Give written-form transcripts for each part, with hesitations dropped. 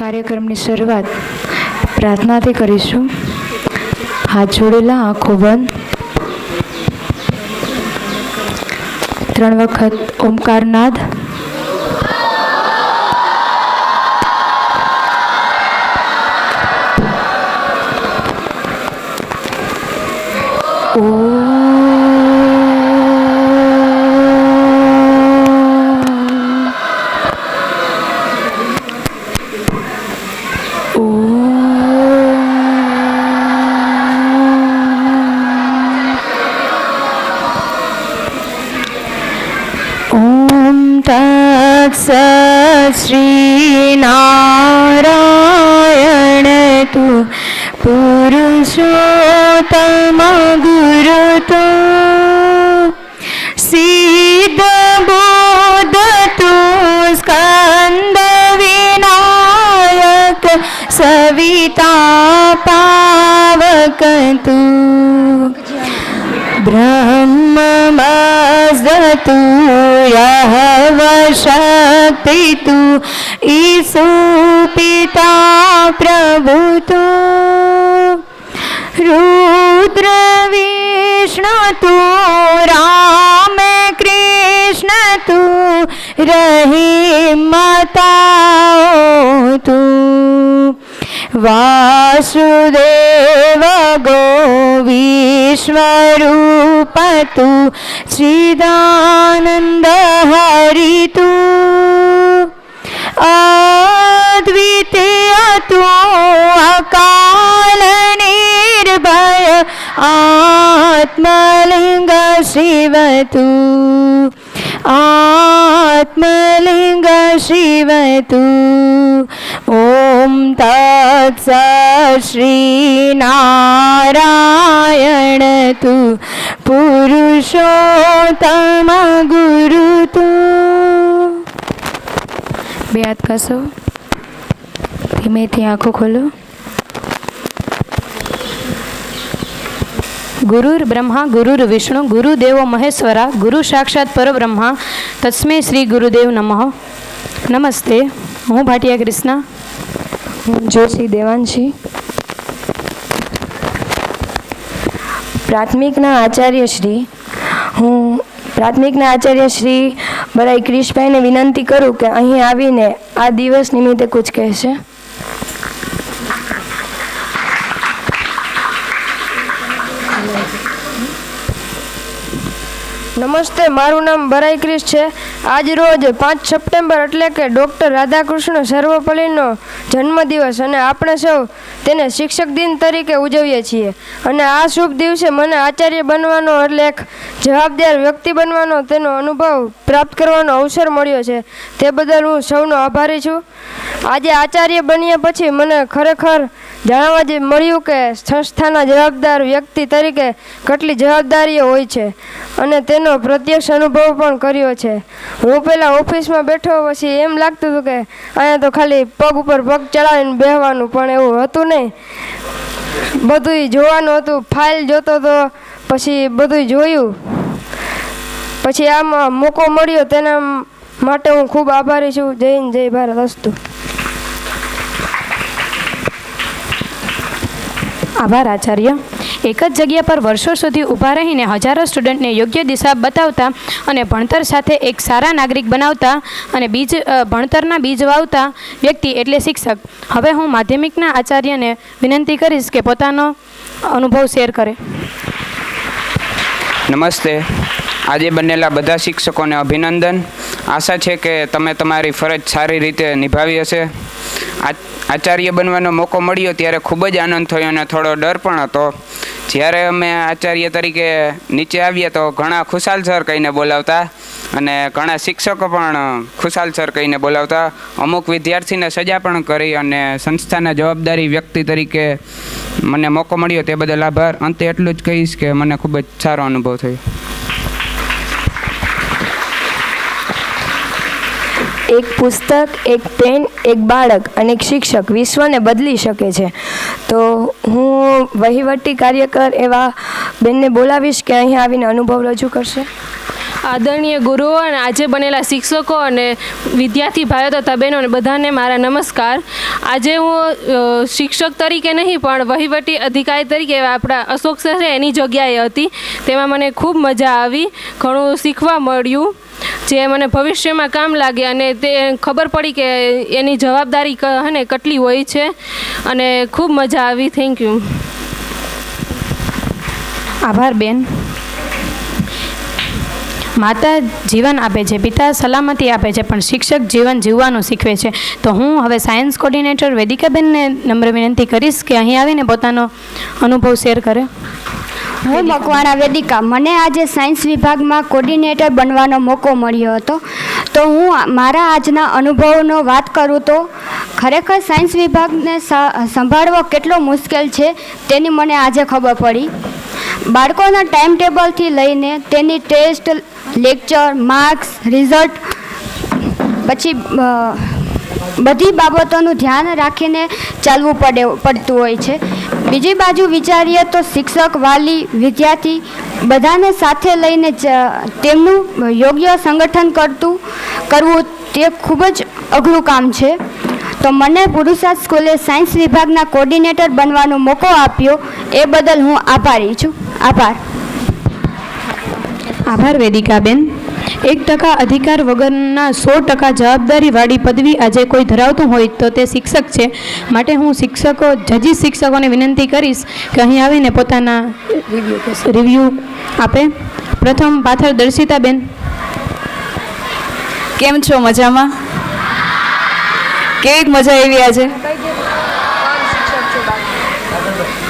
કાર્યક્રમની શરૂઆત પ્રાર્થનાથી કરીશું. હાથ જોડેલા, આંખો બંધ. 3 વખત ઓમકાર નાદ. श्री नारायण तू पुरुषोत्तम गुरु तू सिद्ध बोध तू स्कंद विनायक सविता पावक तू ब्रह्ममस्द तू शक्ति तू ईसु पिता प्रभु तू रुद्र विष्णु तू राम कृष्ण तू रहीमता तू वासुदेव गो विश्वरूप तू चिदानंद हरि तू अद्वितीय तू अकाल निर्भय आत्मलिंग शिव तू आत्मलिंग शिव तू. ओम तत्सत् श्री नारायण तू पुरुषोत्तम गुरु तू. બે હાથ કાસો. ધીમેથી આંખો ખોલો. ગુરુર બ્રહ્મા ગુરુર વિષ્ણુ ગુરુદેવો મહેશ્વરા ગુરુ સાક્ષાત પરબ્રહ્મા તસ્મે શ્રી ગુરુદેવ નમઃ. નમસ્તે. હું ભાટિયા કૃષ્ણા. હું જોશી દેવાંશી. પ્રાથમિકના આચાર્ય શ્રી બરાઈ ક્રિશભાઈને વિનંતી કરું કે અહીં આવીને આ દિવસ નિમિત્તે કુછ કહેશે. નમસ્તે, મારું નામ બરાઈ ક્રિશ છે. આજ રોજ 5 સપ્ટેમ્બર એટલે કે ડૉક્ટર રાધાકૃષ્ણ સર્વપલ્લીનો જન્મદિવસ અને આપણે સૌ તેને શિક્ષક દિન તરીકે ઉજવીએ છીએ. અને આ શુભ દિવસે મને આચાર્ય બનવાનો એટલે એક જવાબદાર વ્યક્તિ બનવાનો તેનો અનુભવ પ્રાપ્ત કરવાનો અવસર મળ્યો છે. તે બદલ હું સૌનો આભારી છું. આજે આચાર્ય બન્યા પછી મને ખરેખર જાણવા મળ્યું કે સંસ્થાના જવાબદાર વ્યક્તિ તરીકે કેટલી જવાબદારીઓ હોય છે અને તેનો પ્રત્યક્ષ અનુભવ પણ કર્યો છે. હું પહેલાં ઓફિસમાં બેઠો પછી એમ લાગતું હતું કે અહીંયા તો ખાલી પગ ઉપર પગ ચડાવીને બેસવાનું, પણ એવું હતું નહીં. બધુંય જોવાનું હતું. ફાઇલ જોતો હતો, પછી બધુંય જોયું. પછી આમાં મોકો મળ્યો તેના માટે હું ખૂબ આભારી છું. જય હિન્દ, જય ભારત. અસ્તુ. આભાર આચાર્ય. એક જ જગ્યા પર વર્ષો સુધી ઊભા રહીને હજારો સ્ટુડન્ટને યોગ્ય દિશા બતાવતા અને ભણતર સાથે એક સારા નાગરિક બનાવતા અને ભણતરના બીજ વાવતા વ્યક્તિ એટલે શિક્ષક. હવે હું માધ્યમિકના આચાર્યને વિનંતી કરીશ કે પોતાનો અનુભવ શેર કરે. નમસ્તે. આજે બનેલા બધા શિક્ષકોને અભિનંદન. આશા છે કે તમે તમારી ફરજ સારી રીતે નિભાવી હશે. આચાર્ય બનવાનો મોકો મળ્યો ત્યારે ખૂબ જ આનંદ થયો અને થોડો ડર પણ હતો. જ્યારે અમે આચાર્ય તરીકે નીચે આવ્યા તો ઘણા ખુશાલ સર કહીને બોલાવતા અને ઘણા શિક્ષકો પણ ખુશાલ સર કહીને બોલાવતા. અમુક વિદ્યાર્થીને સજા પણ કરી અને સંસ્થાના જવાબદારી વ્યક્તિ તરીકે મને મોકો મળ્યો તે બદલ આભાર. અંતે એટલું જ કહીશ કે મને ખૂબ જ સારો અનુભવ થયો. એક પુસ્તક, એક પેન, એક બાળક અને એક શિક્ષક વિશ્વને બદલી શકે છે. તો હું વહીવટી કાર્યકર એવા બેનને બોલાવીશ કે અહીં આવીને અનુભવ રજૂ કરશે. આદરણીય ગુરુઓ અને આજે બનેલા શિક્ષકો અને વિદ્યાર્થી ભાઈઓ તથા બહેનો અને બધાને મારા નમસ્કાર. આજે હું શિક્ષક તરીકે નહીં પણ વહીવટી અધિકારી તરીકે આપણા અશોક સર એની જગ્યાએ હતી. તેમાં મને ખૂબ મજા આવી, ઘણું શીખવા મળ્યું જે મને ભવિષ્યમાં કામ લાગે અને તે ખબર પડી કે એની જવાબદારી હે કેટલી હોય છે અને ખૂબ મજા આવી. Thank you. આભાર બેન. માતા જીવન આપે છે, પિતા સલામતી આપે છે, પણ શિક્ષક જીવન જીવવાનું શીખવે છે. તો હું હવે સાયન્સ કોર્ડિનેટર વેદિકાબેનને નમ્ર વિનંતી કરીશ કે અહીં આવીને પોતાનો અનુભવ શેર કરે. હું મકવાણા વેદિકા. મને આજે સાયન્સ વિભાગમાં કોર્ડિનેટર બનવાનો મોકો મળ્યો હતો. તો હું મારા આજના અનુભવનો વાત કરું તો ખરેખર સાયન્સ વિભાગને સંભાળવો કેટલો મુશ્કેલ છે તેની મને આજે ખબર પડી. બાળકોના ટાઈમ ટેબલથી લઈને તેની ટેસ્ટ, લેક્ચર, માર્ક્સ, રિઝલ્ટ પછી બધી બાબતોનું ધ્યાન રાખીને ચાલવું પડતું હોય છે. બીજી બાજુ વિચારીએ તો શિક્ષક, વાલી, વિદ્યાર્થી બધાને સાથે લઈને તેમનું યોગ્ય સંગઠન કરવું તે ખૂબ જ અઘરું કામ છે. તો મને પુરુષાર્થ સ્કૂલે સાયન્સ વિભાગના કોર્ડિનેટર બનવાનો મોકો આપ્યો એ બદલ હું આભારી છું. આભાર. આભાર વેદિકાબેન. 1% અધિકાર વગરના 100% જવાબદારીવાળી પદવી આજે કોઈ ધરાવતું હોય તો તે શિક્ષક છે. માટે હું જજી શિક્ષકોને વિનંતી કરીશ કે અહીં આવીને પોતાના રિવ્યૂ આપે. પ્રથમ પાથર દર્શિતાબેન. કેમ છો? મજામાં? કેવી મજા આવી આજે?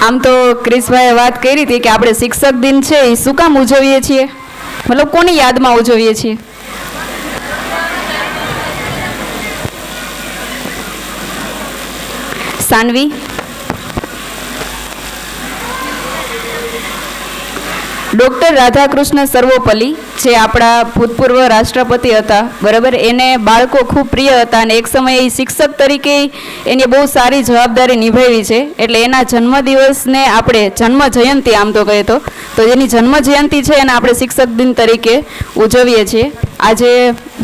આમ તો ક્રિશભાઈએ વાત કરી હતી કે આપણે શિક્ષક દિન છે એ શું કામ ઉજવીએ છીએ, મતલબ કોની યાદમાં ઉજવીએ છીએ? સાનવી. ડૉક્ટર રાધાકૃષ્ણ સર્વપલ્લી જે આપણા ભૂતપૂર્વ રાષ્ટ્રપતિ હતા, બરાબર, એને બાળકો ખૂબ પ્રિય હતા અને એક સમયે શિક્ષક તરીકે એની બહુ સારી જવાબદારી નિભાવી છે. એટલે એના જન્મદિવસને આપણે જન્મ જયંતિ આમ તો કહીએ તો જેની જન્મ જયંતિ છે એને આપણે શિક્ષક દિન તરીકે ઉજવીએ છીએ. આજે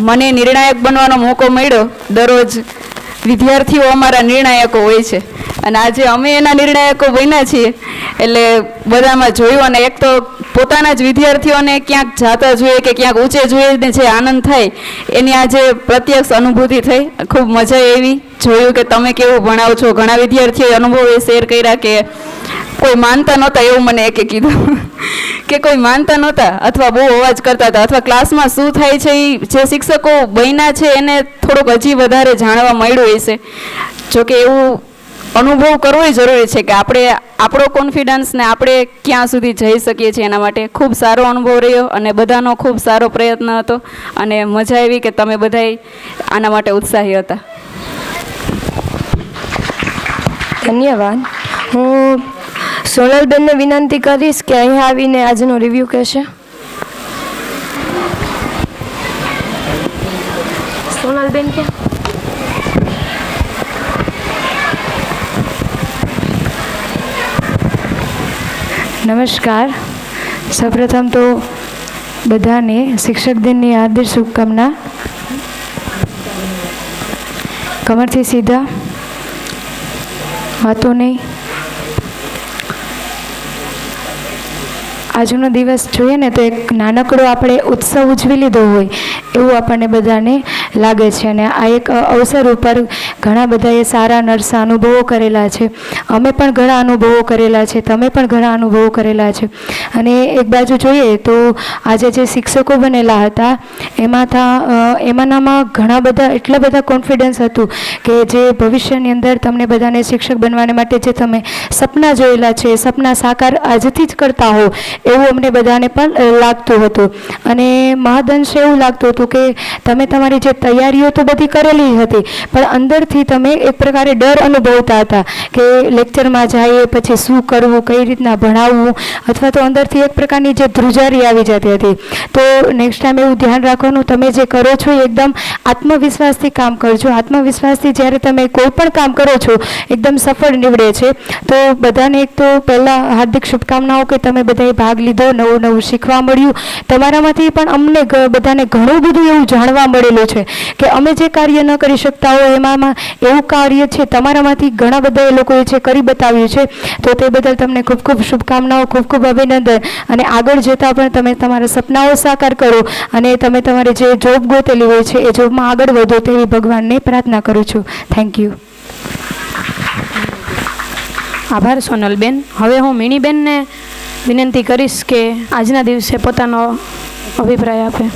મને નિર્ણાયક બનવાનો મોકો મળ્યો. દરરોજ વિદ્યાર્થીઓ અમારા નિર્ણાયકો હોય છે અને આજે અમે એના નિર્ણાયકો બન્યા છીએ. એટલે બધામાં જોયું અને એક તો પોતાના જ વિદ્યાર્થીઓને ક્યાંક જાતા જોઈએ કે ક્યાંક ઊંચે જોઈને જે આનંદ થાય એની આજે પ્રત્યક્ષ અનુભૂતિ થઈ. ખૂબ મજા આવી. જોયું કે તમે કેવું ભણાવો છો. ઘણા વિદ્યાર્થીઓએ અનુભવો શેર કર્યા કે કોઈ માનતા નહોતા, એવું મને એકે કીધું કે કોઈ માનતા નહોતા અથવા બહુ અવાજ કરતા હતા અથવા ક્લાસમાં શું થાય છે એ જે શિક્ષકો બન્યા છે એને થોડુંક હજી વધારે જાણવા મળ્યું હશે. જોકે એવું અનુભવ કરવો જરૂરી છે કે આપણે આપણો કોન્ફિડન્સ ને આપણે ક્યાં સુધી જઈ શકીએ છીએ. એના માટે ખૂબ સારો અનુભવ રહ્યો અને બધાનો ખૂબ સારો પ્રયત્ન હતો અને મજા આવી કે તમે બધાય આના માટે ઉત્સાહી હતા. ધન્યવાદ. હું સોનલબેનને વિનંતી કરીશ કે અહીં આવીને આજનો રિવ્યૂ કહેશે. સોનલબેન ક્યાં? નમસ્કાર. સૌપ્રથમ તો બધાને શિક્ષક દિનની હાર્દિક શુભકામના. કમરથી સીધા, વાતો નહીં. આજનો દિવસ જોઈએ ને તો એક નાનકડો આપણે ઉત્સવ ઉજવી લીધો હોય એવું આપણને બધાને લાગે છે. અને આ એક અવસર ઉપર ઘણા બધાએ સારા નરસા અનુભવો કરેલા છે. અમે પણ ઘણા અનુભવો કરેલા છે, તમે પણ ઘણા અનુભવો કરેલા છે. અને એક બાજુ જોઈએ તો આજે જે શિક્ષકો બનેલા હતા એમાંનામાં ઘણા બધા એટલા બધા કોન્ફિડન્સ હતું કે જે ભવિષ્યની અંદર તમને બધાને શિક્ષક બનવાને માટે જે તમે સપના જોયેલા છે, સપના સાકાર આજથી જ કરતા હો એવું અમને બધાને પણ લાગતું હતું. અને મહદઅંશે એવું લાગતું હતું કે તમે તમારી જે તૈયારીઓ તો બધી કરેલી જ હતી, પણ અંદરથી તમે એક પ્રકારે ડર અનુભવતા હતા કે લેક્ચરમાં જઈએ પછી શું કરવું, કઈ રીતના ભણાવવું, અથવા તો અંદરથી એક પ્રકારની જે ધ્રુજારી આવી જતી હતી. તો નેક્સ્ટ ટાઈમ એવું ધ્યાન રાખવાનું, તમે જે કરો છો એ એકદમ આત્મવિશ્વાસથી કામ કરજો. આત્મવિશ્વાસથી જ્યારે તમે કોઈ પણ કામ કરો છો એકદમ સફળ નીવડે છે. તો બધાને એક તો પહેલાં હાર્દિક શુભકામનાઓ કે તમે બધાએ ભાગ લીધો, નવું નવું શીખવા મળ્યું. તમારામાંથી પણ અમને બધાને ઘણું બધું એવું જાણવા મળેલું છે કે અમે જે કાર્ય ન કરી શકતા હોય એમાં એવું કાર્ય છે તમારામાંથી ઘણા બધા એ લોકોએ છે કરી બતાવ્યું છે. તો તે બદલ તમને ખૂબ ખૂબ શુભકામનાઓ, ખૂબ ખૂબ અભિનંદન. અને આગળ જતાં પણ તમે તમારા સપનાઓ સાકાર કરો અને તમે તમારે જે જોબ ગોતેલી હોય છે એ જોબમાં આગળ વધો તેવી ભગવાનને પ્રાર્થના કરું છું. Thank you. આભાર સોનલબેન. હવે હું મીણીબેનને વિનંતી કરીશ કે આજના દિવસે પોતાનો અભિપ્રાય આપે.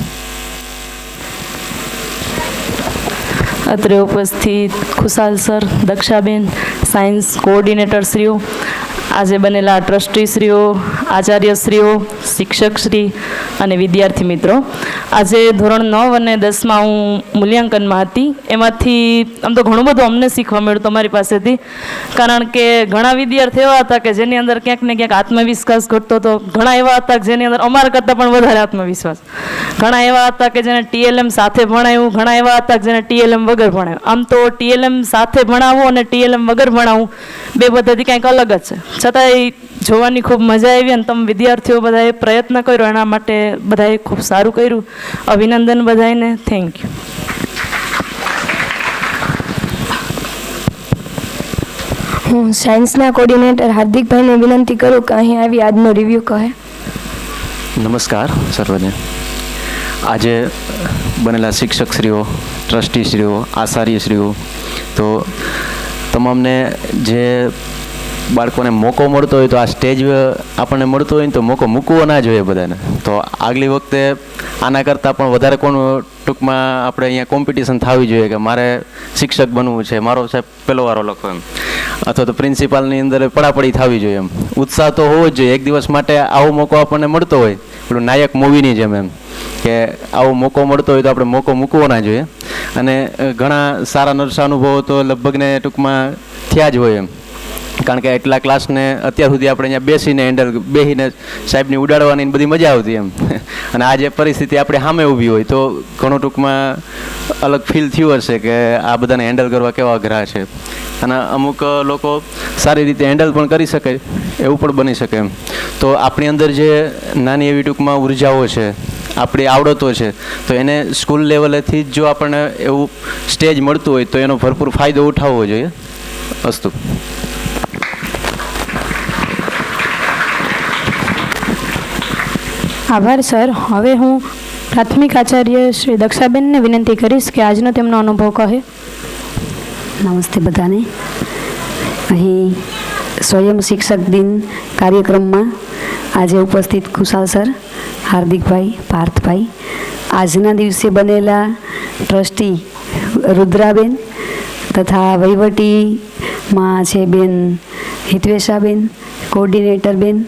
અત્રે ઉપસ્થિત ખુશાલ સર, દક્ષાબેન, સાયન્સ કોઓર્ડિનેટરશ્રીઓ, આજે બનેલા ટ્રસ્ટીશ્રીઓ, આચાર્યશ્રીઓ, શિક્ષકશ્રી અને વિદ્યાર્થી મિત્રો, આજે ધોરણ 9 અને 10માં હું મૂલ્યાંકનમાં હતી. એમાંથી આમ તો ઘણું બધું અમને શીખવા મળ્યું તમારી પાસેથી, કારણ કે ઘણા વિદ્યાર્થીઓ એવા હતા કે જેની અંદર ક્યાંક ને ક્યાંક આત્મવિશ્વાસ ઘટતો હતો, ઘણા એવા હતા કે જેની અંદર અમારા કરતાં પણ વધારે આત્મવિશ્વાસ, ઘણા એવા હતા કે જેને TLM સાથે ભણાવ્યું, ઘણા એવા હતા કે જેને TLM વગર ભણાવ્યું. આમ તો TLM સાથે ભણાવવું અને TLM વગર ભણાવવું બે પદ્ધતિ કંઈક અલગ જ છે, છતાંય જોવાની ખૂબ મજા આવી અને તમે વિદ્યાર્થીઓ બધાએ પ્રયત્ન કર્યો એના માટે બધાએ ખૂબ સારું કર્યું. અભિનંદન બધાને. Thank you. હું સાયન્સના કોર્ડિનેટર હાર્દિકભાઈને વિનંતી કરું કે અહીં આવી આજનો રિવ્યૂ કહે. નમસ્કાર સર્વને. આજે બનેલા શિક્ષકશ્રીઓ, ટ્રસ્ટીશ્રીઓ, આચાર્યશ્રીઓ, તો તમામને જે બાળકોને મોકો મળતો હોય તો આ સ્ટેજ આપણને મળતો હોય ને તો મોકો મૂકવો ના જોઈએ બધાને. તો આગલી વખતે આના કરતાં પણ વધારે કોનું ટૂંકમાં આપણે અહીંયા કોમ્પિટિશન થવી જોઈએ કે મારે શિક્ષક બનવું છે, મારો સાહેબ પહેલો વારો લખો એમ, અથવા તો પ્રિન્સિપાલની અંદર પડાપડી થવી જોઈએ એમ. ઉત્સાહ તો હોવો જ જોઈએ. એક દિવસ માટે આવો મોકો આપણને મળતો હોય, પેલું નાયક મૂવીની જેમ એમ કે આવો મોકો મળતો હોય તો આપણે મોકો મૂકવો ના જોઈએ. અને ઘણા સારા નરસા અનુભવો તો લગભગને ટૂંકમાં થયા જ હોય એમ, કારણ કે એટલા ક્લાસને અત્યાર સુધી આપણે અહીંયા બેસીને સાહેબની ઉડાડવાની બધી મજા આવતી એમ. અને આ જે પરિસ્થિતિ આપણે સામે ઊભી હોય તો ઘણું ટૂંકમાં અલગ ફીલ થયું હશે કે આ બધાને હેન્ડલ કરવા કેવા અઘરા છે. અને અમુક લોકો સારી રીતે હેન્ડલ પણ કરી શકે એવું પણ બની શકે એમ. તો આપણી અંદર જે નાની એવી ટૂંકમાં ઉર્જાઓ છે, આપણી આવડતો છે, તો એને સ્કૂલ લેવલેથી જ જો આપણને એવું સ્ટેજ મળતું હોય તો એનો ભરપૂર ફાયદો ઉઠાવવો જોઈએ. અસ્તુ. આભાર સર. હવે હું પ્રાથમિક આચાર્ય શ્રી દક્ષાબેનને વિનંતી કરીશ કે આજનો તેમનો અનુભવ કહે. નમસ્તે બધાને. અહીં સ્વયં શિક્ષક દિન કાર્યક્રમમાં આજે ઉપસ્થિત ખુશાલ સર, હાર્દિકભાઈ, પાર્થભાઈ, આજના દિવસે બનેલા ટ્રસ્ટી રુદ્રાબેન તથા વહીવટીમાં છે બેન હિતવેશાબેન, કોર્ડિનેટર બેન,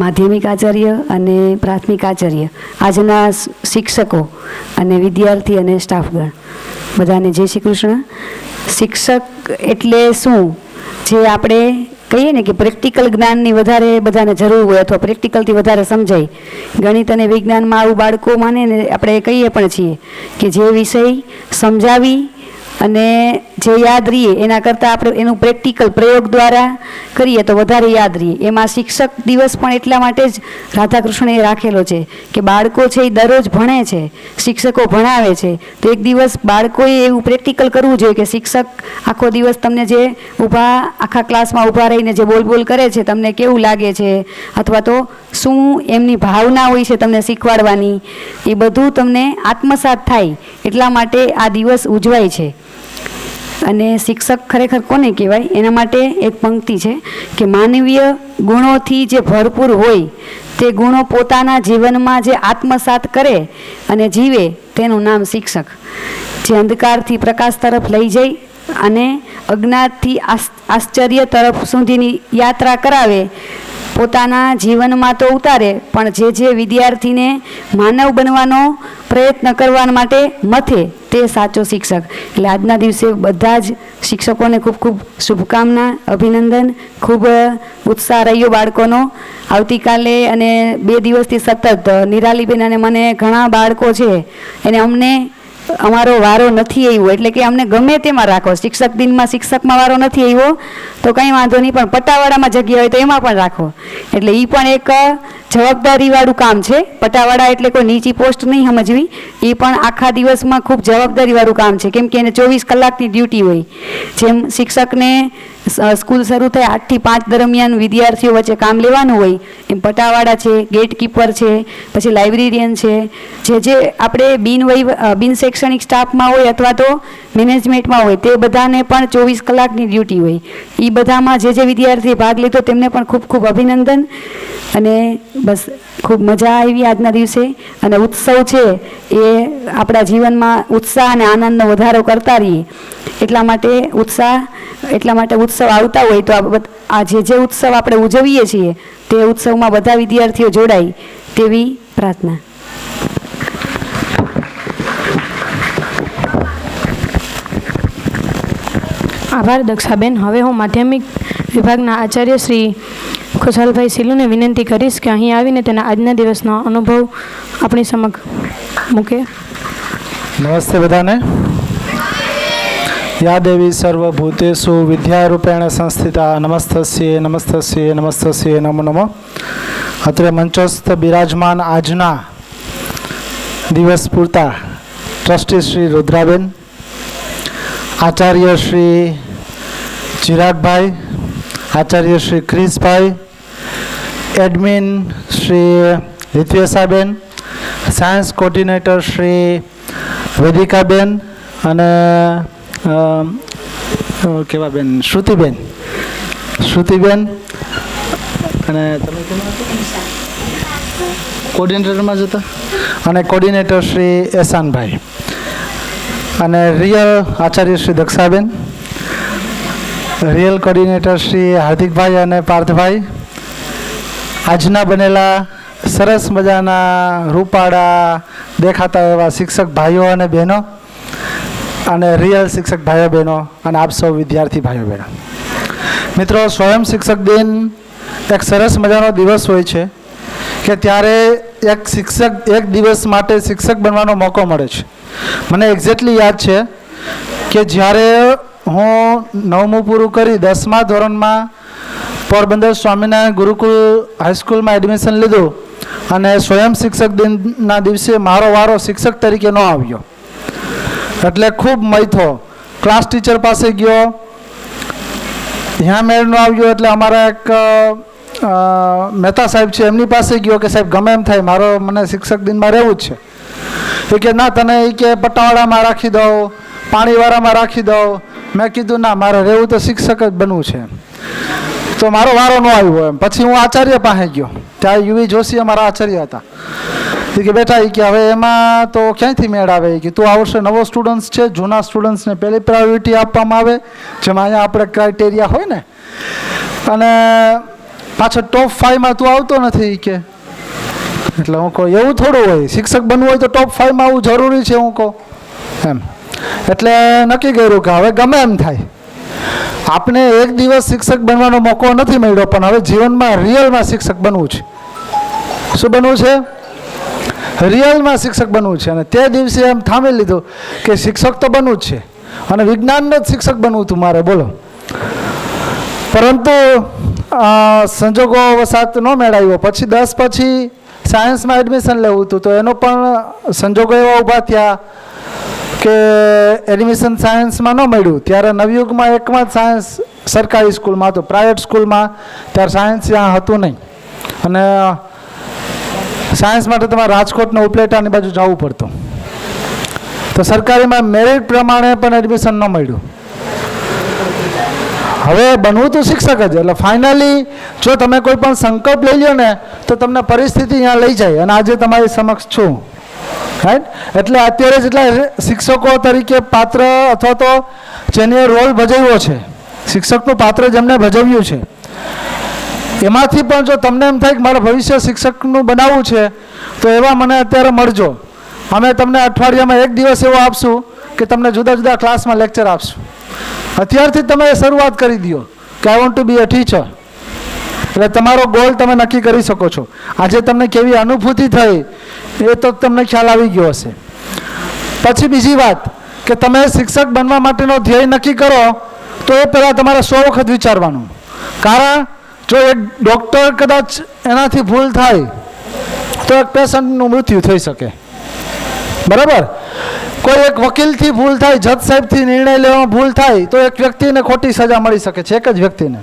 માધ્યમિક આચાર્ય અને પ્રાથમિક આચાર્ય, આજના શિક્ષકો અને વિદ્યાર્થી અને સ્ટાફગણ, બધાને જય શ્રી કૃષ્ણ. શિક્ષક એટલે શું, જે આપણે કહીએ ને કે પ્રેક્ટિકલ જ્ઞાનની વધારે બધાને જરૂર હોય અથવા પ્રેક્ટિકલથી વધારે સમજાય. ગણિત અને વિજ્ઞાનમાં આવું બાળકો માને ને આપણે કહીએ પણ છીએ કે જે વિષય સમજાવી અને જે યાદ રહીએ એના કરતાં આપણે એનું પ્રેક્ટિકલ પ્રયોગ દ્વારા કરીએ તો વધારે યાદ રહીએ. એમાં શિક્ષક દિવસ પણ એટલા માટે જ રાધાકૃષ્ણએ રાખેલો છે કે બાળકો છે એ દરરોજ ભણે છે, શિક્ષકો ભણાવે છે, તો એક દિવસ બાળકોએ એવું પ્રેક્ટિકલ કરવું જોઈએ કે શિક્ષક આખો દિવસ તમને જે આખા ક્લાસમાં ઊભા રહીને જે બોલ કરે છે તમને કેવું લાગે છે, અથવા તો શું એમની ભાવના હોય છે તમને શીખવાડવાની, એ બધું તમને આત્મસાત થાય એટલા માટે આ દિવસ ઉજવાય છે. અને શિક્ષક ખરેખર કોને કહેવાય એના માટે એક પંક્તિ છે કે માનવીય ગુણોથી જે ભરપૂર હોય તે ગુણો પોતાના જીવનમાં જે આત્મસાત કરે અને જીવે તેનું નામ શિક્ષક. જે અંધકારથી પ્રકાશ તરફ લઈ જઈ અને અજ્ઞાતથી આશ્ચર્ય તરફ સુધીની યાત્રા કરાવે પોતાના જીવનમાં તો ઉતારે, પણ જે વિદ્યાર્થીને માનવ બનવાનો પ્રયત્ન કરવા માટે મથે તે સાચો શિક્ષક. એટલે આજના દિવસે બધા જ શિક્ષકોને ખૂબ ખૂબ શુભકામના, અભિનંદન. ખૂબ ઉત્સાહ રહ્યો બાળકોનો. આવતીકાલે અને 2 દિવસથી સતત નિરાલીબેન અને મને ઘણા બાળકો છે એને અમને અમારો વારો નથી આવ્યો, એટલે કે અમને ગમે તેમાં રાખો. શિક્ષક દિનમાં શિક્ષકમાં વારો નથી આવ્યો તો કંઈ વાંધો નહીં, પણ પટાવાળામાં જગ્યા હોય તો એમાં પણ રાખો. એટલે એ પણ એક જવાબદારીવાળું કામ છે. પટાવાળા એટલે કોઈ નીચી પોસ્ટ નહીં સમજવી, એ પણ આખા દિવસમાં ખૂબ જવાબદારીવાળું કામ છે, કેમ કે એને 24 કલાકની ડ્યુટી હોય. જેમ શિક્ષકને સ્કૂલ શરૂ થાય 8 થી 5 દરમિયાન વિદ્યાર્થીઓ વચ્ચે કામ લેવાનું હોય, એમ પટાવાળા છે, ગેટકીપર છે, પછી લાઇબ્રેરિયન છે, જે આપણે બિન શૈક્ષણિક સ્ટાફમાં હોય અથવા તો મેનેજમેન્ટમાં હોય તે બધાને પણ 24 કલાકની ડ્યુટી હોય. એ બધામાં જે વિદ્યાર્થીએ ભાગ લીધો તેમને પણ ખૂબ ખૂબ અભિનંદન. અને બસ ખૂબ મજા આવી આજના દિવસે. અને ઉત્સવ છે એ આપણા જીવનમાં ઉત્સાહ અને આનંદનો વધારો કરતા રહીએ, એટલા માટે ઉત્સવ આવતા હોય તો આ જે ઉત્સવ આપણે ઉજવીએ છીએ તે ઉત્સવમાં બધા વિદ્યાર્થીઓ જોડાય તેવી પ્રાર્થના. આભાર દક્ષાબેન. હવે હું માધ્યમિક વિભાગના આચાર્ય શ્રી ખુશાલભાઈ સિલુને વિનંતી કરીશ કે અહીં આવીને તેના આજના દિવસનો અનુભવ આપણી સમક્ષ મૂકે. નમસ્તે બધાને. યા દેવી સર્વભૂતેષુ વિદ્યારૂપેણ સંસ્થિતા નમસ્તસ્યે નમસ્તસ્યે નમસ્તસ્યે નમો નમઃ. અત્રે મંચસ્થ બિરાજમાન આજના દિવસ પૂરતા ટ્રસ્ટી શ્રી રુદ્રાબેન, આચાર્ય શ્રી ચિરાગભાઈ, આચાર્ય Shri Krishbhai, admin Shri Hitveshaben, science coordinator Shri Vedikaben અને કેવા બેન શ્રુતિબેન અને તમે કોર્ડિનેટરમાં જતા અને કોર્ડિનેટર શ્રી એહસાનભાઈ અને રિયલ આચાર્ય શ્રી દક્ષાબેન, રિયલ કોર્ડિનેટર શ્રી હાર્દિકભાઈ અને પાર્થભાઈ, આજના બનેલા સરસ મજાના રૂપાળા દેખાતા એવા શિક્ષક ભાઈઓ અને બહેનો અને રિયલ શિક્ષક ભાઈઓ બહેનો અને આપ સૌ વિદ્યાર્થી ભાઈઓ બહેનો. મિત્રો, સ્વયં શિક્ષક દિન એક સરસ મજાનો દિવસ હોય છે કે ત્યારે એક શિક્ષક એક દિવસ માટે શિક્ષક બનવાનો મોકો મળે છે. મને એક્ઝેક્ટલી યાદ છે કે જ્યારે હું 9મું પૂરું કરી 10મા ધોરણમાં પોરબંદર સ્વામિનારાયણ ગુરુકુળ હાઈસ્કૂલમાં એડમિશન લીધું અને સ્વયં શિક્ષક દિનના દિવસે મારો વારો શિક્ષક તરીકે ન આવ્યો, એટલે ખૂબ મૈથો. ક્લાસ ટીચર પાસે ગયો, ત્યાં મેળ ન આવ્યો, એટલે અમારા એક મહેતા સાહેબ છે એમની પાસે ગયો કે સાહેબ ગમે એમ થાય મને શિક્ષક દિનમાં રહેવું જ છે. એ કે ના, તને એ કે પટાવાળામાં રાખી દઉં, પાણીવાળામાં રાખી દઉં. મેં કીધું ના, મારે રહેવું તો શિક્ષક જ બનવું છે. તો મારો વારો ન આવ્યો એમ. પછી હું આચાર્ય પાસે ગયો, ત્યાં યુવી જોશી અમારા આચાર્ય હતા. એ કે બેટા, એ કે હવે એમાં તો ક્યાંયથી મેળ આવે, કે તું આ વર્ષે નવો સ્ટુડન્ટ્સ છે, જૂના સ્ટુડન્ટ્સને પહેલી પ્રાયોરિટી આપવામાં આવે, જેમાં અહીંયા આપણે ક્રાઇટેરિયા હોય ને, અને પાછળ ટોપ 5માં તું આવતો નથી કે. એટલે હું કહું એવું થોડું હોય, શિક્ષક બનવું હોય તો ટોપ 5માં આવવું જરૂરી છે હું કહું એમ. એટલે નક્કી કર્યું કે હવે ગમે એમ થાય, આપને એક દિવસ શિક્ષક બનવાનો મોકો નથી મળ્યો, પણ હવે જીવનમાં રિયલમાં શિક્ષક બનવું છે. શું બનવું છે? રિયલમાં શિક્ષક બનવું છે. અને તે દિવસે એમ થામી લીધું કે શિક્ષક તો બનવું જ છે અને વિજ્ઞાનનો જ શિક્ષક બનવું હતું મારે, બોલો. પરંતુ સંજોગો વસાત ન મેળવ્યો. પછી 10 પછી સાયન્સમાં એડમિશન લેવું હતું, તો એનો પણ સંજોગો એવા ઊભા થયા કે એડમિશન સાયન્સમાં ન મળ્યું. ત્યારે નવયુગમાં એકમાં જ સાયન્સ સરકારી સ્કૂલમાં હતું, પ્રાઇવેટ સ્કૂલમાં ત્યારે સાયન્સ ત્યાં હતું નહીં. અને સાયન્સ માટે તમારે રાજકોટને ઉપલેટાની બાજુ જવું પડતું. તો સરકારીમાં મેરિટ પ્રમાણે પણ એડમિશન ન મળ્યું. હવે બનવું તો શિક્ષક જ. એટલે ફાઇનલી જો તમે કોઈ પણ સંકલ્પ લઈ લો ને તો તમને પરિસ્થિતિ અહીંયા લઈ જાય, અને આજે તમારી સમક્ષ છું, રાઈટ. એટલે અત્યારે જેટલા શિક્ષકો તરીકે પાત્ર અથવા તો જેને રોલ ભજવ્યો છે, શિક્ષકનું પાત્ર જેમને ભજવ્યું છે, એમાંથી પણ જો તમને એમ થાય કે મારે ભવિષ્ય શિક્ષકનું બનાવવું છે તો એવા મને અત્યારે મળજો. અમે તમને અઠવાડિયામાં એક દિવસ એવો આપશું કે તમને જુદા જુદા ક્લાસમાં લેક્ચર આપશું. અત્યારથી તમે શરૂઆત કરી દો કે I want to be a teacher. એટલે તમારો ગોલ તમે નક્કી કરી શકો છો. આજે તમને કેવી અનુભૂતિ થઈ એ તો તમને ખ્યાલ આવી ગયો હશે. પછી બીજી વાત કે તમે શિક્ષક બનવા માટેનો ધ્યેય નક્કી કરો તો એ પહેલાં તમારે 100 વખત વિચારવાનું. કારણ જો એક ડૉક્ટર કદાચ એનાથી ભૂલ થાય તો એક પેશન્ટનું મૃત્યુ થઈ શકે, બરાબર. કોઈ એક વકીલથી ભૂલ થાય, જજ સાહેબથી નિર્ણય લેવામાં ભૂલ થાય તો એક વ્યક્તિને ખોટી સજા મળી શકે છે, એક જ વ્યક્તિને.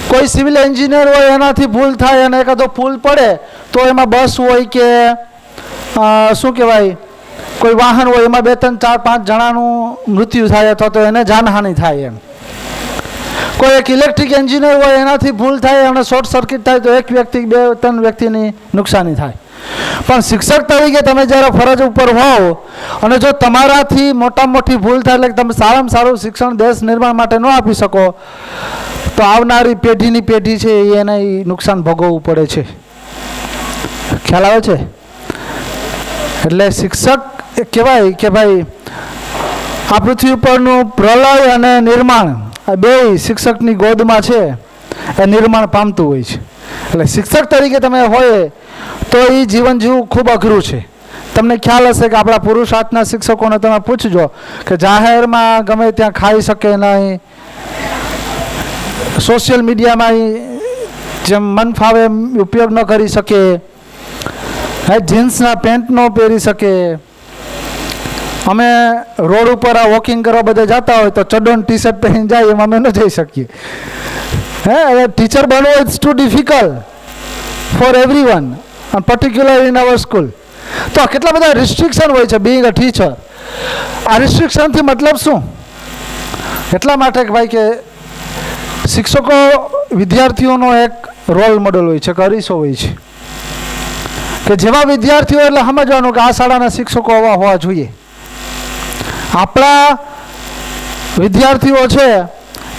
કોઈ સિવિલ એન્જિનિયર હોય એનાથી ભૂલ થાય અને એકાદો પુલ પડે તો એમાં બસ હોય કે શું કહેવાય કોઈ વાહન હોય એમાં 2, 3, 4, 5 જણાનું મૃત્યુ થાય અથવા તો એને જાનહાનિ થાય. એમ કોઈ એક ઇલેક્ટ્રિક એન્જિનિયર હોય એનાથી ભૂલ થાય અને શોર્ટ સર્કિટ થાય તો એક વ્યક્તિ 2, 3 વ્યક્તિની નુકસાની થાય. પણ શિક્ષક તરીકે તમે જ્યારે ફરજ ઉપર હોવ અને જો તમારાથી મોટામાં મોટી ભૂલ થાય એટલે તમે સારામાં સારું શિક્ષણ દેશ નિર્માણ માટે ન આપી શકો તો આવનારી પેઢીની પેઢી છે એને નુકસાન ભોગવવું પડે છે. ખ્યાલ આવે છે? એટલે શિક્ષક કહેવાય કે ભાઈ આ પૃથ્વી ઉપરનું પ્રલય અને નિર્માણ આ બે શિક્ષકની ગોદમાં છે, એ નિર્માણ પામતું હોય છે. એટલે શિક્ષક તરીકે તમે હોય તો એ જીવન જીવવું ખૂબ અઘરું છે. તમને ખ્યાલ હશે કે આપણા પુરુષાર્થના શિક્ષકોને તમે પૂછજો કે જાહેરમાં ગમે ત્યાં ખાઈ શકે નહીં, સોશિયલ મીડિયામાં જેમ મન ફાવે ઉપયોગ ન કરી શકે, જીન્સના પેન્ટ ન પહેરી શકે. અમે રોડ ઉપર આ વોકિંગ કરવા બધા જતા હોય તો ચડ્ડો ટી શર્ટ પહેરીને જાય એમ અમે ન જઈ શકીએ. હવે ટીચર બનવું it's too difficult for everyone and particularly in our school. તો કેટલા બધા રિસ્ટ્રિક્શન હોય છે બીઇંગ અ ટીચર. આ રિસ્ટ્રિક્શનથી મતલબ શું? એટલા માટે કે ભાઈ કે શિક્ષકો વિદ્યાર્થીઓનો એક રોલ મોડલ હોય છે, અરીસો હોય છે કે જેવા વિદ્યાર્થીઓ એટલે સમજવાનું કે આ શાળાના શિક્ષકો આવા હોવા જોઈએ. આપણા વિદ્યાર્થીઓ છે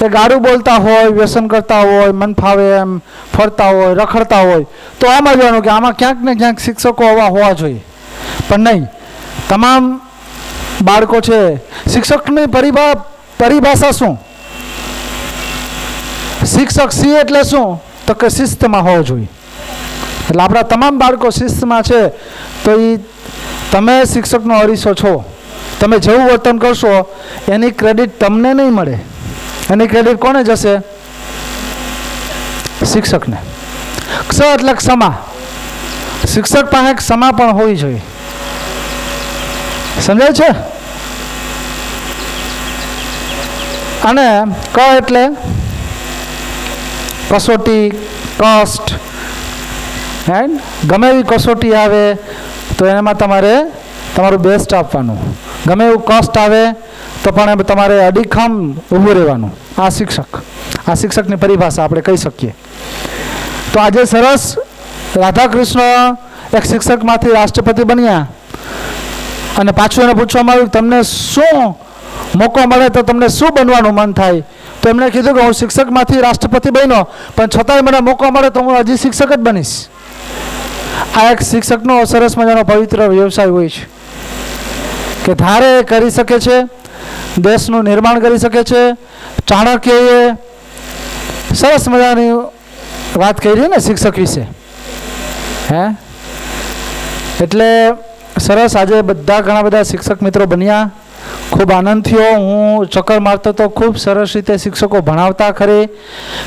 એ ગાડું બોલતા હોય, વ્યસન કરતા હોય, મન ફાવે એમ ફરતા હોય, રખડતા હોય તો આમ જોવાનું કે આમાં ક્યાંક ને ક્યાંક શિક્ષકો આવા હોવા જોઈએ. પણ નહીં, તમામ બાળકો છે. શિક્ષકની પરિભાષા શું? શિક્ષક સી એટલે શું? તો કે શિસ્તમાં હોવો જોઈએ. એટલે આપણા તમામ બાળકો શિસ્તમાં છે તો એ તમે શિક્ષકનો અરીસો છો. તમે જેવું વર્તન કરશો એની ક્રેડિટ તમને નહીં મળે, એની ક્રેડિટ કોને જશે? શિક્ષકને. ક્ષ એટલે ક્ષમા. શિક્ષક પાસે ક્ષમા પણ હોવી જોઈએ. સમજાય છે? અને ક એટલે કસોટી, કષ્ટ. ગમે એવી કસોટી આવે તો એમાં તમારે તમારું બેસ્ટ આપવાનું. ગમે એવું કષ્ટ આવે તો પણ તમારે અડીખમ ઊભું રહેવાનું. આ શિક્ષક, આ શિક્ષકની પરિભાષા આપણે કહી શકીએ. તો આજે સરસ રાધાકૃષ્ણ એક શિક્ષકમાંથી રાષ્ટ્રપતિ બન્યા અને પાછું એને પૂછવામાં આવ્યું તમને શું મોકો મળે તો તમને શું બનવાનું મન થાય? તો એમણે કીધું કે હું શિક્ષકમાંથી રાષ્ટ્રપતિ બન્યો પણ છતાંય મને મોકો મળે તો હું હજી શિક્ષક જ બનીશ. આ એક શિક્ષકનો સરસ મજાનો પવિત્ર વ્યવસાય હોય છે કે ધારે કરી શકે છે, દેશનું નિર્માણ કરી શકે છે. ચાણક્યએ સરસ મજાની વાત કરી ને શિક્ષક વિશે. એટલે સરસ આજે ઘણા બધા શિક્ષક મિત્રો બન્યા. ખૂબ આનંદ થયો. હું ચક્કર મારતો તો ખૂબ સરસ રીતે શિક્ષકો ભણાવતા ખરી.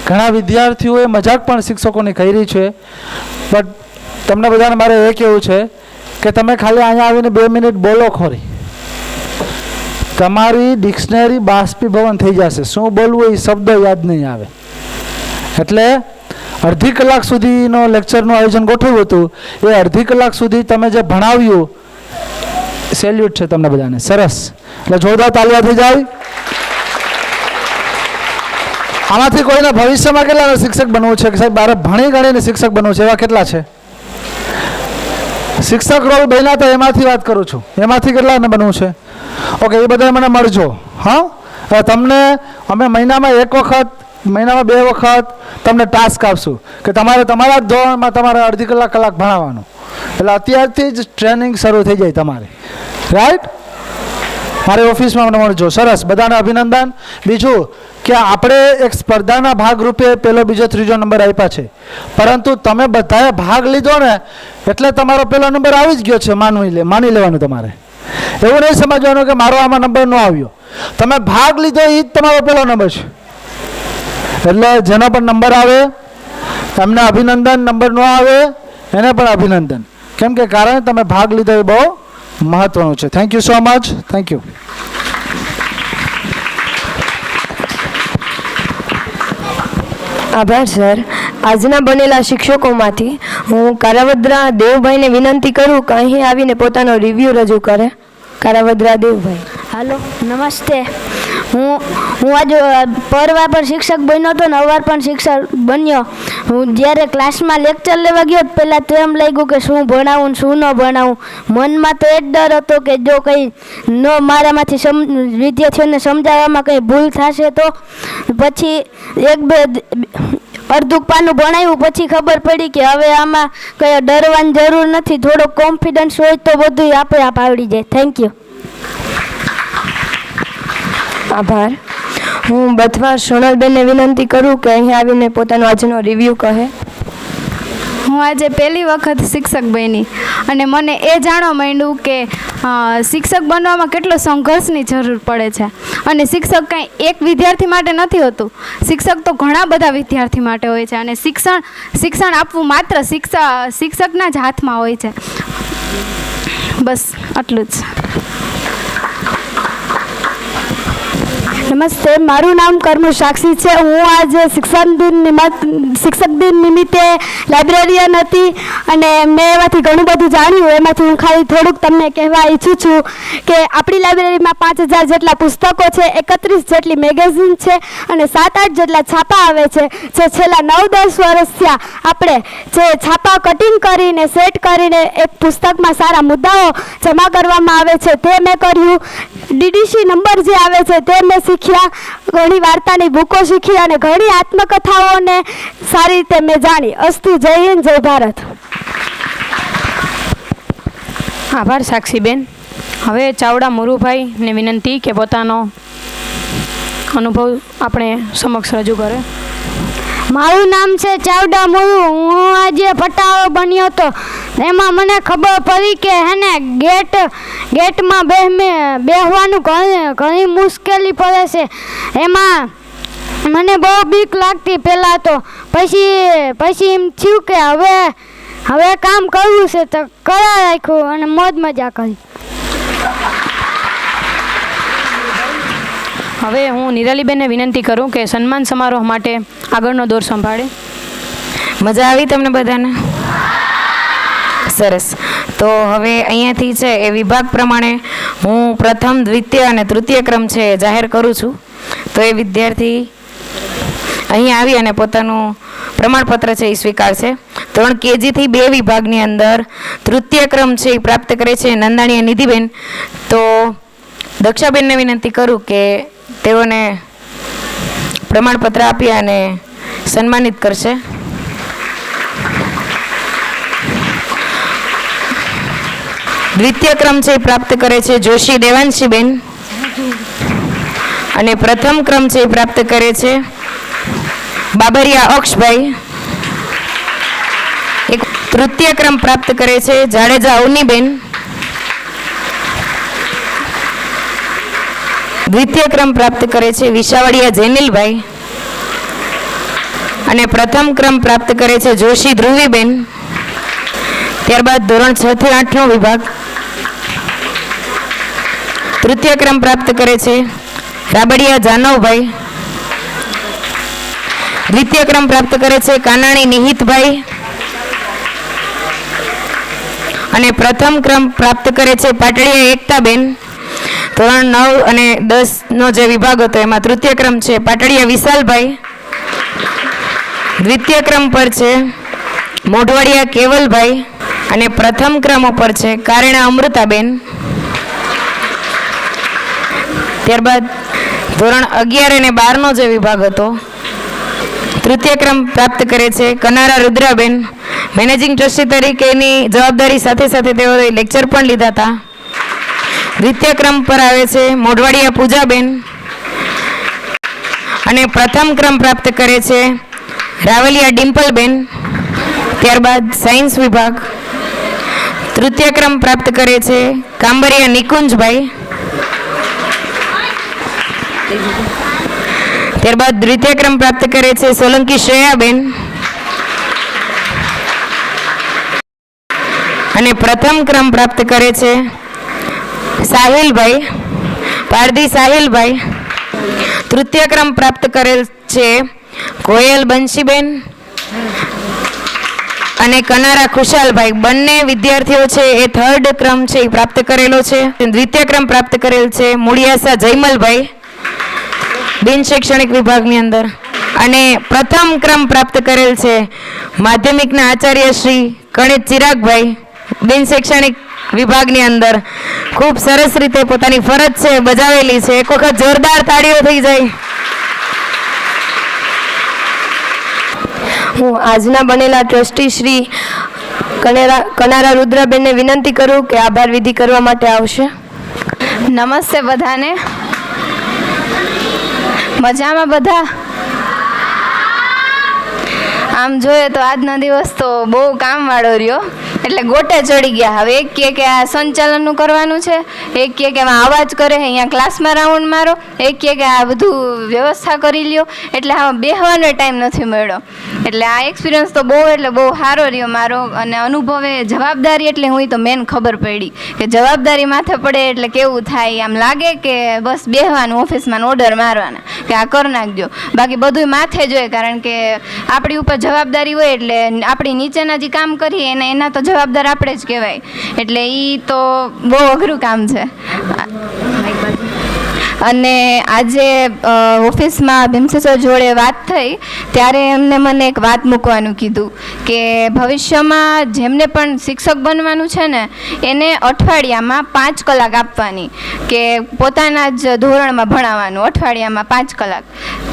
ઘણા વિદ્યાર્થીઓએ મજાક પણ શિક્ષકોની કરી છે. બટ તમને બધાને મારે એ કહેવું છે કે તમે ખાલી અહીંયા આવીને 2 મિનિટ બોલો ખોરી, તમારી ડિક્શનરી બાષ્પીભવન થઈ જશે. શું બોલવું એ શબ્દ યાદ નહીં આવે. એટલે અડધી કલાક સુધીનો લેક્ચરનું આયોજન ગોઠવ્યું હતું. એ અડધી કલાક સુધી તમે જે ભણાવ્યું, સેલ્યુટ છે તમને બધાને. સરસ. એટલે જોરદાર તાલિયા થઈ જાય. આમાંથી કોઈને ભવિષ્યમાં કેટલાને શિક્ષક બનવું છે કે સાહેબ બારે ભણી ગણીને શિક્ષક બનવું છે? એવા કેટલા છે? શિક્ષક રોલ બન્યા તો એમાંથી વાત કરું છું. એમાંથી કેટલાને બનવું છે? ઓકે, એ બધા મને મળજો. હા, તમને અમે મહિનામાં એક વખત મહિનામાં 2 વખત તમને ટાસ્ક આપશું કે તમારે તમારા જ ધોરણમાં તમારે અડધી કલાક ભણાવવાનું. એટલે અત્યારથી જ ટ્રેનિંગ શરૂ થઈ જાય તમારી, રાઈટ? મારી ઓફિસમાં મને મળજો. સરસ, બધાને અભિનંદન. બીજું કે આપણે એક સ્પર્ધાના ભાગરૂપે પહેલો, બીજો, ત્રીજો નંબર આપ્યા છે, પરંતુ તમે બધાએ ભાગ લીધો ને એટલે તમારો પહેલો નંબર આવી જ ગયો છે. માની લેવાનું તમારે. એવું નહીં સમજવાનું કે મારો આમાં નંબર ન આવ્યો. તમે ભાગ લીધો એ જ તમારો પહેલો નંબર છે. એટલે જેનો પણ નંબર આવે એમને અભિનંદન, નંબર ન આવે એને પણ અભિનંદન. કેમ કે કારણ તમે ભાગ લીધો એ બહુ મહત્વનું છે. Thank you so much. Thank you. આભાર સર. આજના બનેલા શિક્ષકોમાંથી હું કારાવદ્રા દેવભાઈને વિનંતી કરું કે અહીં આવીને પોતાનો રિવ્યૂ રજૂ કરે. કારાવદ્રા દેવભાઈ. હાલો, નમસ્તે. હું આજે પરવાર પણ શિક્ષક બન્યો હતો ને અવાર પણ શિક્ષક બન્યો. હું જ્યારે ક્લાસમાં લેક્ચર લેવા ગયો પહેલાં તો એમ લાગ્યું કે શું ભણાવું ને શું ન ભણાવું. મનમાં તો એ જ ડર હતો કે જો કંઈ મારામાંથી વિદ્યાર્થીઓને સમજાવવામાં કંઈ ભૂલ થશે તો. પછી અડધું પાનું ભણાવ્યું પછી ખબર પડી કે હવે આમાં કંઈ ડરવાની જરૂર નથી. થોડો કોન્ફિડન્સ હોય તો બધું આપે આપ આવડી જાય. Thank you. આભાર. હું બથવાર સોનલબેનને વિનંતી કરું કે અહીં આવીને પોતાનો આજનો રિવ્યૂ કહે. હું આજે પહેલી વખત શિક્ષક બની અને મને એ જાણવા માંડ્યું કે શિક્ષક બનવામાં કેટલો સંઘર્ષની જરૂર પડે છે. અને શિક્ષક કાંઈ એક વિદ્યાર્થી માટે નથી હોતું. શિક્ષક તો ઘણા બધા વિદ્યાર્થી માટે હોય છે. અને શિક્ષણ આપવું માત્ર શિક્ષકના જ હાથમાં હોય છે. બસ આટલું જ. નમસ્તે, મારું નામ કર્મુ સાક્ષી છે. હું આજે શિક્ષક દિન નિમિત્તે લાઇબ્રેરિયન હતી અને મેં એમાંથી ઘણું બધું જાણ્યું. એમાંથી હું ખાલી થોડુંક તમને કહેવા ઈચ્છું છું કે આપણી લાઇબ્રેરીમાં 5000 જેટલા પુસ્તકો છે, 31 જેટલી મેગેઝિન છે અને 7-8 જેટલા છાપા આવે છે. જે છેલ્લા 9-10 વર્ષ થયા આપણે જે છાપા કટિંગ કરીને સેટ કરીને એક પુસ્તકમાં સારા મુદ્દાઓ જમા કરવામાં આવે છે તે મેં કર્યું. DDC નંબર જે આવે છે તે મેં શીખ્યા. ઘણી વાર્તાની બુકો શીખી અને ઘણી આત્મકથાઓને સારી રીતે મેં જાણી. અસ્તુ. જય હિન્દ, જય ભારત. આભાર સાક્ષીબેન. હવે ચાવડા મુરુભાઈને વિનંતી કે પોતાનો અનુભવ આપણે સમક્ષ રજૂ કરે. મારું નામ છે ચાવડા મુરુ. હું આજે પટાળો બન્યો હતો. એમાં મને ખબર પડી કે હેને ગેટમાં બેસવાનું ઘણી મુશ્કેલી પડે છે. એમાં મને બહુ બીક લાગતી પહેલાં તો. પછી એમ થયું કે હવે કામ કરવું છે તો કરા રાખ્યું અને મોજ મજા કરી. હવે હું નિરાલીબેનને વિનંતી કરું કે સન્માન સમારોહ માટે આગળનો દોર સંભાળે. મજા આવી તમને બધાને? સરસ. તો હવે અહીંયાથી છે એ વિભાગ પ્રમાણે હું પ્રથમ, દ્વિતીય અને તૃતીય ક્રમ છે એ જાહેર કરું છું. તો એ વિદ્યાર્થી અહીં આવી અને પોતાનું પ્રમાણપત્ર છે એ સ્વીકારશે. ધોરણ KG થી 2 વિભાગની અંદર તૃતીય ક્રમ છે એ પ્રાપ્ત કરે છે નંદાણીય નિધિબેન. તો દક્ષાબેનને વિનંતી કરું કે તેઓને પ્રમાણપત્ર આપી અને સન્માનિત કરશે. દ્વિતીય ક્રમ છે પ્રાપ્ત કરે છે જોશી દેવાંશીબેન અને પ્રથમ ક્રમ છે પ્રાપ્ત કરે છે બાબરિયા અક્ષભાઈ. એક તૃતીય ક્રમ પ્રાપ્ત કરે છે જાડેજા અવનીબેન. દ્વિતીય ક્રમ પ્રાપ્ત કરે છે વિસાવડિયા જેનિલભાઈ અને પ્રથમ ક્રમ પ્રાપ્ત કરે છે જોશી ધ્રુવીબેન. ત્યારબાદ ધોરણ 6 થી 8 નો વિભાગ તૃતીય ક્રમ પ્રાપ્ત કરે છે રાબડિયા જાનવભાઈ. દ્વિતીય ક્રમ પ્રાપ્ત કરે છે કાનાણી નિહિતભાઈ અને પ્રથમ ક્રમ પ્રાપ્ત કરે છે પાટડિયા એકતાબેન. ધોરણ 9 અને 10 નો જે વિભાગ હતો એમાં તૃતીય ક્રમ છે પાટડિયા વિશાલભાઈ. દ્વિતીય ક્રમ પર છે મોઢવાડિયા કેવલભાઈ અને પ્રથમ ક્રમ ઉપર છે કારેણા અમૃતાબેન. ત્યારબાદ ધોરણ 11 અને 12 નો જે વિભાગ હતો તૃતીય ક્રમ પ્રાપ્ત કરે છે કનારા રુદ્રાબેન. મેનેજિંગ ટ્રસ્ટી તરીકેની જવાબદારી સાથે સાથે તેઓએ લેક્ચર પણ લીધા હતા. દ્વિતીય ક્રમ પર આવે છે મોઢવાડિયા પૂજાબેન અને પ્રથમ ક્રમ પ્રાપ્ત કરે છે રાવલિયા ડિમ્પલબેન. ત્યારબાદ સાયન્સ વિભાગ તૃતીય ક્રમ પ્રાપ્ત કરે છે કાંબરિયા નિકુંજભાઈ. ત્યારબાદ દ્વિતીય ક્રમ પ્રાપ્ત કરે છે સોલંકી શ્રેયાબેન અને પ્રથમ ક્રમ પ્રાપ્ત કરે છે સાહિલભાઈ પારધી સાહિલભાઈ. તૃતીય ક્રમ પ્રાપ્ત કરેલ છે કોયલ બંશીબેન અને કનારા ખુશાલભાઈ. બંને વિદ્યાર્થીઓ છે એ થર્ડ ક્રમ છે એ પ્રાપ્ત કરેલો છે. દ્વિતીય ક્રમ પ્રાપ્ત કરેલ છે મૂળિયાસા જયમલભાઈ બિન શૈક્ષણિક વિભાગની અંદર અને પ્રથમ ક્રમ પ્રાપ્ત કરેલ છે માધ્યમિકના આચાર્ય શ્રી ગણેશ ચિરાગભાઈ બિન શૈક્ષણિક વિભાગની અંદર. ખૂબ સરસ રીતે પોતાની ફરજ છે બજાવેલી છે. એક વખત જોરદાર તાળીઓ થઈ જાય. હું આજના બનેલા ટ્રસ્ટી શ્રી કનારા રુદ્રાબેનને વિનંતી કરું કે આભાર વિધિ કરવા માટે આવશે. નમસ્તે બધાને. મજામાં બધા? આમ જોઈએ તો આજનો દિવસ તો બહુ કામવાળો રહ્યો, એટલે ગોટે ચડી ગયા. હવે એક કહે કે આ સંચાલનનું કરવાનું છે, એક કહે કે આમાં અવાજ કરે અહીંયા ક્લાસમાં રાઉન્ડ મારો, એક કહે કે આ બધું વ્યવસ્થા કરી લ્યો. એટલે આમાં બેહવાનો ટાઈમ નથી મળ્યો. એટલે આ એક્સપિરિયન્સ તો બહુ એટલે બહુ સારો રહ્યો મારો. અને અનુભવે જવાબદારી એટલે હું તો મેન ખબર પડી કે જવાબદારી માથે પડે એટલે કેવું થાય. આમ લાગે કે બસ બેહવાનું, ઓફિસમાં ઓર્ડર મારવાના કે આ કરી નાખજો, બાકી બધું માથે જ હોય. કારણ કે આપણી ઉપર જવાબદારી હોય એટલે આપણી નીચેના જે કામ કરીએ એના તો જવાબદાર આપણે જ કહેવાય. એટલે એ તો બહુ અઘરું કામ છે. અને આજે ઓફિસમાં ભીમસી સર જોડે વાત થઈ ત્યારે એમને મને એક વાત મૂકવાનું કીધું કે ભવિષ્યમાં જેમને પણ શિક્ષક બનવાનું છે ને એને અઠવાડિયામાં 5 કલાક આપવાની, કે પોતાના જ ધોરણમાં ભણાવવાનું. અઠવાડિયામાં 5 કલાક,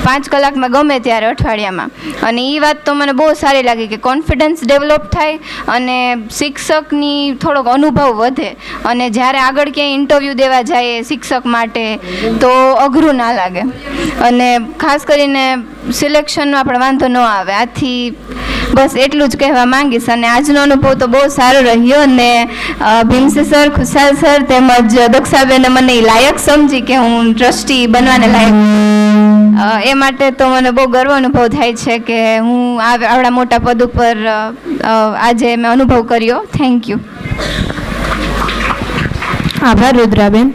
5 કલાકમાં ગમે ત્યારે અઠવાડિયામાં. અને એ વાત તો મને બહુ સારી લાગી કે કોન્ફિડન્સ ડેવલપ થાય અને શિક્ષકની થોડોક અનુભવ વધે. અને જ્યારે આગળ ક્યાંય ઇન્ટરવ્યૂ દેવા જાય શિક્ષક માટે તો અઘરું ના લાગે. અને ખાસ કરીને સિલેક્શનમાં પણ વાંધો ન આવે. આથી બસ એટલું જ કહેવા માંગીશ. અને આજનો અનુભવ તો બહુ સારો રહ્યો. અને ભીમસી સર, ખુશાલ સર તેમજ દક્ષાબેને મને લાયક સમજી કે હું ટ્રસ્ટી બનવાને લાયક, એ માટે તો મને બહુ ગર્વ અનુભવ થાય છે કે હું આવડા મોટા પદ ઉપર આજે મેં અનુભવ કર્યો. Thank you. આભાર રુદ્રાબેન.